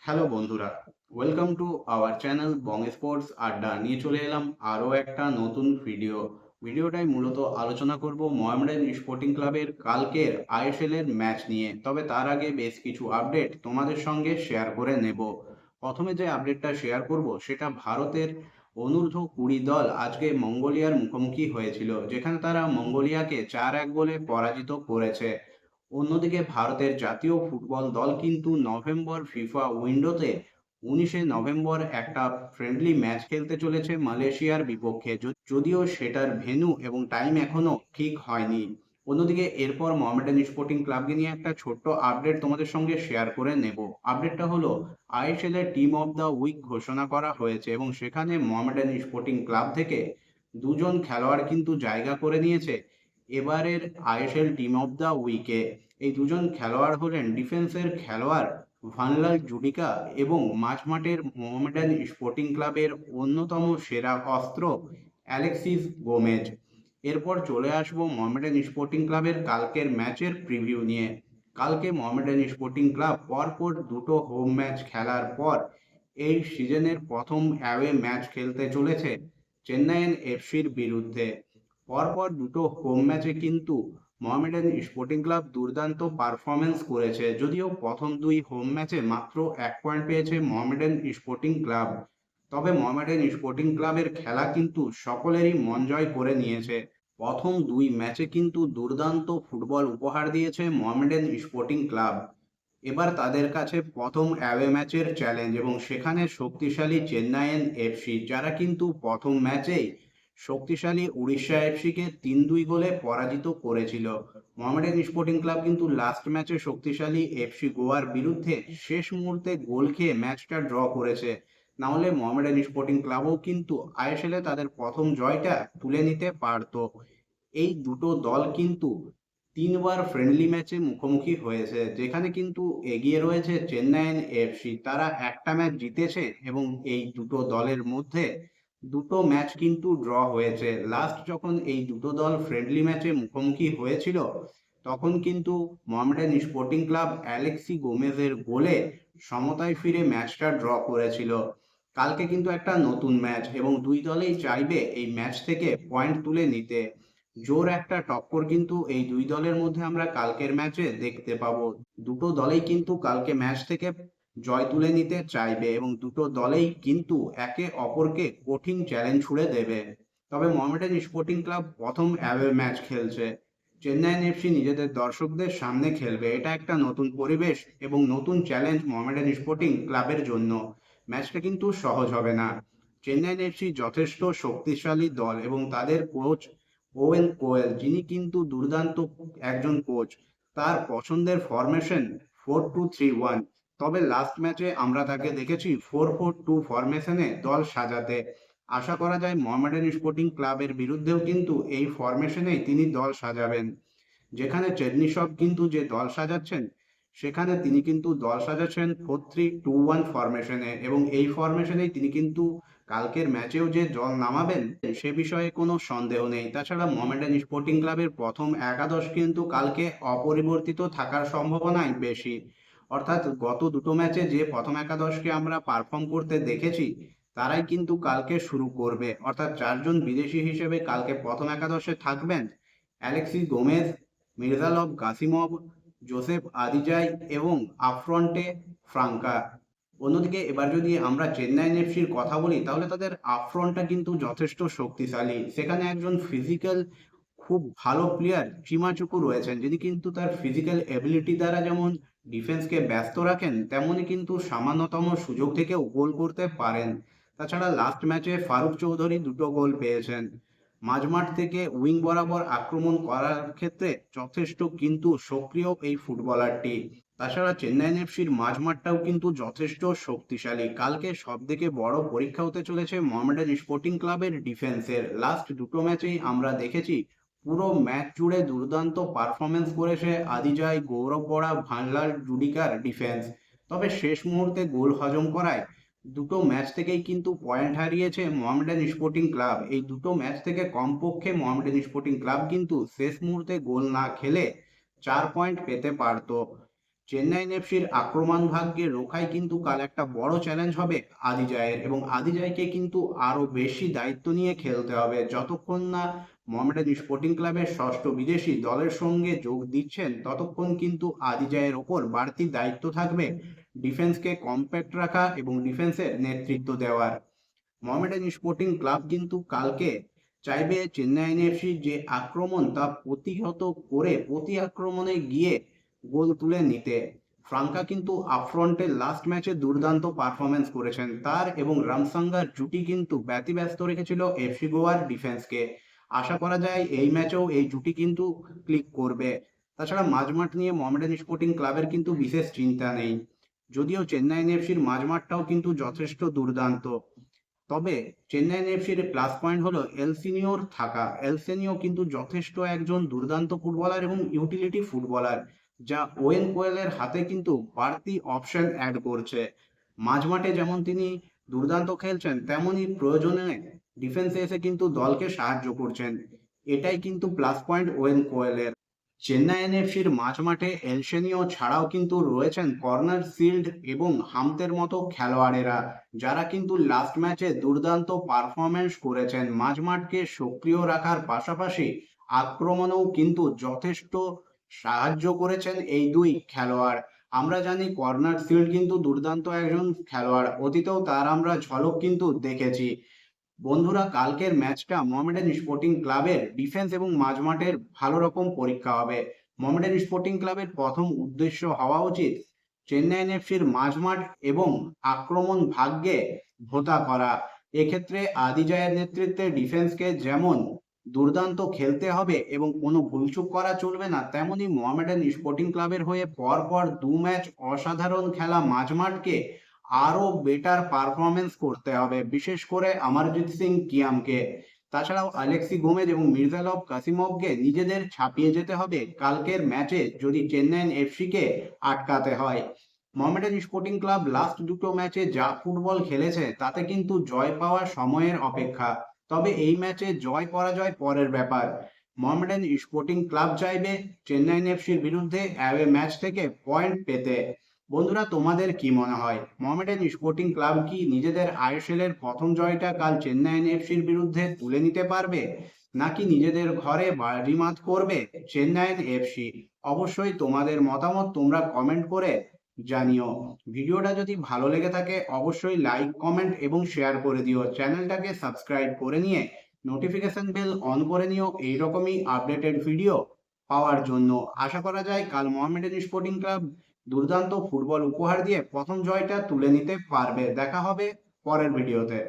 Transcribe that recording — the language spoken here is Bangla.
হ্যালো বন্ধুরা, welcome to our channel Bong sports আড্ডা। নিয়ে চলে এলাম আরও একটা নতুন ভিডিওটাই মূলত আলোচনা করব মোহামেডান স্পোর্টিং ক্লাবের কালকের আইএসএল এর ম্যাচ নিয়ে। তবে তার আগে বেশ কিছু আপডেট তোমাদের সঙ্গে শেয়ার করে নেব। প্রথমে যে আপডেটটা শেয়ার করব সেটা ভারতের অনূর্ধ্ব-20 দল আজকে মঙ্গোলিয়ার মুখোমুখি হয়েছিল, যেখানে তারা মঙ্গোলিয়াকে 4-1 গোলে পরাজিত করেছে। অন্যদিকে ভারতের জাতীয় ফুটবল দল কিন্তু নভেম্বর ফিফা উইন্ডোতে 19 নভেম্বর একটা ফ্রেন্ডলি ম্যাচ খেলতে চলেছে মালয়েশিয়ার বিপক্ষে, যদিও সেটার ভেন্যু এবং টাইম এখনো ঠিক হয়নি। অন্যদিকে এরপর মোহামেডান স্পোর্টিং ক্লাবকে নিয়ে একটা ছোট্ট আপডেট তোমাদের সঙ্গে শেয়ার করে নেব। আপডেটটা হলো, আইএসএল এর টিম অফ দ্য উইক ঘোষণা করা হয়েছে এবং সেখানে মোহামেডান স্পোর্টিং ক্লাব থেকে দুজন খেলোয়াড় কিন্তু জায়গা করে নিয়েছে এবারের আইএসএল টিম অফ দ্য উইকে। এই দুজন খেলোয়াড় হলেন ডিফেন্সের খেলোয়াড় ভানলাল জুডিকা এবং মাঝমাঠের মোহামেডান স্পোর্টিং ক্লাবের অন্যতম সেরা অস্ত্র অ্যালেক্সিস গোমেজ। এরপর চলে আসবো মোহামেডান স্পোর্টিং ক্লাবের কালকের ম্যাচের প্রিভিউ নিয়ে। কালকে মোহামেডান স্পোর্টিং ক্লাব পরপর দুটো হোম ম্যাচ খেলার পর এই সিজনের প্রথম অ্যাওয়ে ম্যাচ খেলতে চলেছে চেন্নাইয়েন এফসির বিরুদ্ধে। পরপর দুটো হোম ম্যাচে কিন্তু মোহামেডান স্পোর্টিং ক্লাব দুর্দান্ত পারফরমেন্স করেছে, যদিও প্রথম দুই হোম ম্যাচে মাত্র 1 পয়েন্ট পেয়েছে মোহামেডান স্পোর্টিং ক্লাব। তবে মোহামেডান স্পোর্টিং ক্লাবের খেলা কিন্তু সকলেরই মন জয় করে নিয়েছে। প্রথম দুই ম্যাচে কিন্তু দুর্দান্ত ফুটবল উপহার দিয়েছে মোহামেডান স্পোর্টিং ক্লাব। এবার তাদের কাছে প্রথম অ্যাওয়ে ম্যাচের চ্যালেঞ্জ এবং সেখানে শক্তিশালী চেন্নাইয়েন এফসি, যারা কিন্তু প্রথম ম্যাচেই শক্তিশালী উড়িষ্যা এফসিকে 3-2 গোলে পরাজিত করেছিল। মোহামেডান স্পোর্টিং ক্লাব কিন্তু লাস্ট ম্যাচে শক্তিশালী এফসি গোয়ার বিরুদ্ধে শেষ মুহূর্তে গোল খেয়ে ম্যাচটা ড্র করেছে। না হলে মোহামেডান স্পোর্টিং ক্লাবও কিন্তু আইএসএল এ তাদের প্রথম জয়টা তুলে নিতে পারত। এই দুটো দল কিন্তু 3বার ফ্রেন্ডলি ম্যাচে মুখোমুখি হয়েছে, যেখানে কিন্তু এগিয়ে রয়েছে চেন্নাইয়েন এফসি। তারা একটা ম্যাচ জিতেছে এবং এই দুটো দলের মধ্যে দুটো ম্যাচ কিন্তু ড্র হয়েছে। লাস্ট যখন এই দুটো দল ফ্রেন্ডলি ম্যাচে মুখোমুখি হয়েছিল, তখন কিন্তু মোহামেডান স্পোর্টিং ক্লাব অ্যালেক্সি গোমেজের গোলে সমতায় ফিরে ম্যাচটা ড্র করেছিল। কালকে কিন্তু একটা নতুন ম্যাচ এবং দুই দলেই চাইবে এই ম্যাচ থেকে পয়েন্ট তুলে নিতে। জোর একটা টক্কর কিন্তু এই দুই দলের মধ্যে আমরা কালকের ম্যাচে দেখতে পাবো। দুটো দলেই কিন্তু কালকে ম্যাচ থেকে জয় তুলে নিতে চাইবে এবং দুটো দলেই কিন্তু একে অপরকে কঠিন চ্যালেঞ্জ ছুড়ে দেবে। তবে মোহামেডান স্পোর্টিং ক্লাব প্রথম অ্যাওয়ে ম্যাচ খেলছে। চেন্নাইন এফসি নিজেদের দর্শকদের সামনে খেলবে। এটা একটা নতুন পরিবেশ এবং নতুন চ্যালেঞ্জ মোহামেডান স্পোর্টিং ক্লাবের জন্য। ম্যাচটা কিন্তু সহজ হবে না। চেন্নাইন এফসি যথেষ্ট শক্তিশালী দল এবং তাদের কোচ ওয়েন কোয়েল, যিনি কিন্তু দুর্দান্ত একজন কোচ। তার পছন্দের ফরমেশন 4-2-3-1। তবে লাস্ট ম্যাচে আমরা তাকে দেখেছি 4-4-2 ফরমেশনে দল সাজাতে। আশা করা যায় মোহামেডান স্পোর্টিং ক্লাবের বিরুদ্ধেও কিন্তু এই ফরমেশনেই তিনি দল সাজাবেন। যেখানে চেরনিসব কিন্তু যে দল সাজাচ্ছেন, সেখানে তিনি কিন্তু দল সাজাচ্ছেন 4-3-2-1 ফরমেশনে এবং এই ফরমেশনেই তিনি কিন্তু কালকের ম্যাচেও যে দল নামাবেন সে বিষয়ে কোনো সন্দেহ নেই। তাছাড়া মোহামেডান স্পোর্টিং ক্লাবের প্রথম একাদশ কিন্তু কালকে অপরিবর্তিত থাকার সম্ভাবনাই বেশি। অর্থাৎ গত দুটো ম্যাচে যে প্রথম একাদশকে আমরা পারফর্ম করতে দেখেছি, তারাই কিন্তু কালকে শুরু করবে। অর্থাৎ 4জন বিদেশি হিসেবে কালকে প্রথম একাদশে থাকবেন অ্যালেক্সিস গোমেজ, মির্জালভ গাসিমভ, জোসেফ আদিজাই এবং আপফ্রন্টে ফ্রাঙ্কা। অন্যদিকে এবার যদি আমরা চেন্নাইন এফসির কথা বলি, তাহলে তাদের আপফ্রন্টটা কিন্তু যথেষ্ট শক্তিশালী। সেখানে একজন ফিজিক্যাল খুব ভালো প্লেয়ার চিমাচুকু রয়েছেন, যিনি কিন্তু তার ফিজিক্যাল এবিলিটি দ্বারা যেমন ডিফেন্সকে ব্যস্ত রাখেন, তেমনি কিন্তু সামান্যতম সুযোগ থেকেও গোল করতে পারেন। তাছাড়া লাস্ট ম্যাচে ফারুক চৌধুরী দুটো গোল পেয়েছেন। মাঝমাঠ থেকে উইং বরাবর আক্রমণ করার ক্ষেত্রে যথেষ্ট কিন্তু সক্রিয় এই ফুটবলারটি। তাছাড়া চেন্নাইন এফসির মাঝমাঠটাও কিন্তু যথেষ্ট শক্তিশালী। কালকে সব থেকে বড় পরীক্ষা হতে চলেছে মোহামেডান স্পোর্টিং ক্লাবের ডিফেন্সের। লাস্ট দুটো ম্যাচেই আমরা দেখেছি পুরো ম্যাচ জুড়ে দুর্দান্ত পারফরমেন্স করেছে আদিজয়, গৌরব বড়া, ভানলাল জুডিকার ডিফেন্স। তবে শেষ মুহূর্তে গোল হজম করায় দুটো ম্যাচ থেকেই কিন্তু পয়েন্ট হারিয়েছে মোহামেডান স্পোর্টিং ক্লাব। এই দুটো ম্যাচ থেকে কমপক্ষে মোহামেডান স্পোর্টিং ক্লাব কিন্তু শেষ মুহূর্তে গোল না খেলে 4 পয়েন্ট পেতে পারত। চেন্নাইন এফসির আক্রমণ ভাগ্যে রোখাই কিন্তু কাল একটা বড় চ্যালেঞ্জ হবে আদিজায়ের, এবং আদিজাইকে কিন্তু আরো বেশি দায়িত্ব নিয়ে খেলতে হবে। যতক্ষণ না মোহামেডান স্পোর্টিং ক্লাবের ষষ্ঠ বিদেশি দলের সঙ্গে যোগ দিচ্ছেন, ততক্ষণ কিন্তু আদিজায়ের ওপর বাড়তি দায়িত্ব থাকবে ডিফেন্সকে কম্প্যাক্ট রাখা এবং ডিফেন্সের নেতৃত্ব দেওয়ার। মোহামেডান স্পোর্টিং ক্লাব কিন্তু কালকে চাইবে চেন্নাইন এফসির যে আক্রমণ তা প্রতিহত করে প্রতি আক্রমণে গিয়ে গোল তুলে নিতে। ফ্রাঙ্কা কিন্তু আপফ্রন্টে লাস্ট ম্যাচে দুর্দান্ত পারফরমেন্স করেছেন। তার এবং রামসাঙ্গার জুটি কিন্তু ব্যতিব্যস্ত রেখেছিল এফসি গোয়ার ডিফেন্সকে। আশা করা যায় এই ম্যাচেও এই জুটি কিন্তু ক্লিক করবে। তাছাড়া মাঝমাঠ নিয়ে মোহামেডান স্পোর্টিং ক্লাবের কিন্তু বিশেষ চিন্তা নেই, যদিও চেন্নাইন এফসির মাঝমাঠটাও কিন্তু যথেষ্ট দুর্দান্ত। তবে চেন্নাইন এফসির প্লাস পয়েন্ট হলো এলসিনিওর থাকা। এলসেনিও কিন্তু যথেষ্ট একজন দুর্দান্ত ফুটবলার এবং ইউটিলিটি ফুটবলার, যা ওয়েন কোয়েলের হাতে কিন্তু বাড়তি অপশন অ্যাড করছে। মাঝমাঠে যেমন তিনি দুর্দান্ত খেলছেন, তেমনই প্রয়োজনে ডিফেন্সে এসে কিন্তু দলকে সাহায্য করছেন। এটাই কিন্তু প্লাস পয়েন্ট ওয়েন কোয়েলের। চেন্নাইন এফসির মাঝমাঠে এলসেনিও ছাড়াও কিন্তু রয়েছেন কর্নার সিল্ড এবং হামতের মতো খেলোয়াড়েরা, যারা কিন্তু লাস্ট ম্যাচে দুর্দান্ত পারফরমেন্স করেছেন। মাঝমাঠকে সক্রিয় রাখার পাশাপাশি আক্রমণেও কিন্তু যথেষ্ট সাহায্য করেছেন এই দুই খেলোয়াড়। আমরা জানি কর্নার সিল্ড কিন্তু দুর্দান্ত একজন খেলোয়াড়, অতীতেও তার আমরা ঝলক কিন্তু দেখেছি। বন্ধুরা, কালকের ম্যাচটা মোহামেডান স্পোর্টিং ক্লাবের ডিফেন্স এবং মাঝমাঠের ভালো রকম পরীক্ষা হবে। মোহামেডান স্পোর্টিং ক্লাবের প্রথম উদ্দেশ্য হওয়া উচিত চেন্নাইন এফসির মাঝমাঠ এবং আক্রমণ ভাগ্যে ভোতা করা। এক্ষেত্রে আদিজায়ের নেতৃত্বে ডিফেন্সকে যেমন দুর্দান্ত খেলতে হবে এবং কোনো ভুলচুক করা চলবে না, তেমনি মোহামেডান স্পোর্টিং ক্লাবের হয়ে পরপর 2 ম্যাচ অসাধারণ খেলা মাঝমাঠকে আরো বেটার পারফরমেন্স করতে হবে, বিশেষ করে অমরজিৎ সিং কিয়ামকে। তাছাড়াও আলেক্সি গোমেজ এবং মির্জালভ কাসিমভকে নিজেদের ছাপিয়ে যেতে হবে কালকের ম্যাচে, যদি চেন্নাইন এফসিকে আটকাতে হয়। মোহামেডান স্পোর্টিং ক্লাব লাস্ট দুটো ম্যাচে যা ফুটবল খেলেছে তাতে কিন্তু জয় পাওয়ার সময়ের অপেক্ষা। তবে এই ম্যাচে জয় পরাজয় পরের ব্যাপার। মোহামেডান স্পোর্টিং ক্লাব চাইবে চেন্নাইন এফসির বিরুদ্ধে অ্যাওয়ে ম্যাচ থেকে পয়েন্ট পেতে। বন্ধুরা, তোমাদের কি মনে হয়, মোহামেডান স্পোর্টিং ক্লাব কি নিজেদের আইএসএল এর প্রথম জয়টা কাল চেন্নাইন এফসির বিরুদ্ধে তুলে নিতে পারবে, নাকি নিজেদের ঘরে বাজিমাত করবে চেন্নাইন এফসি? অবশ্যই তোমাদের মতামত তোমরা কমেন্ট করে জানিও। ভিডিওটা যদি ভালো লেগে থাকে অবশ্যই লাইক, কমেন্ট এবং শেয়ার করে দিও। চ্যানেলটাকে সাবস্ক্রাইব করে নিয়ে নোটিফিকেশন বেল অন করে নিও এইরকমই আপডেটেড ভিডিও পাওয়ার জন্য। আশা করা যায় কাল মোহামেডান স্পোর্টিং ক্লাব দুর্দান্ত ফুটবল উপহার দিয়ে প্রথম জয়টা তুলে নিতে পারবে। দেখা হবে পরের ভিডিওতে।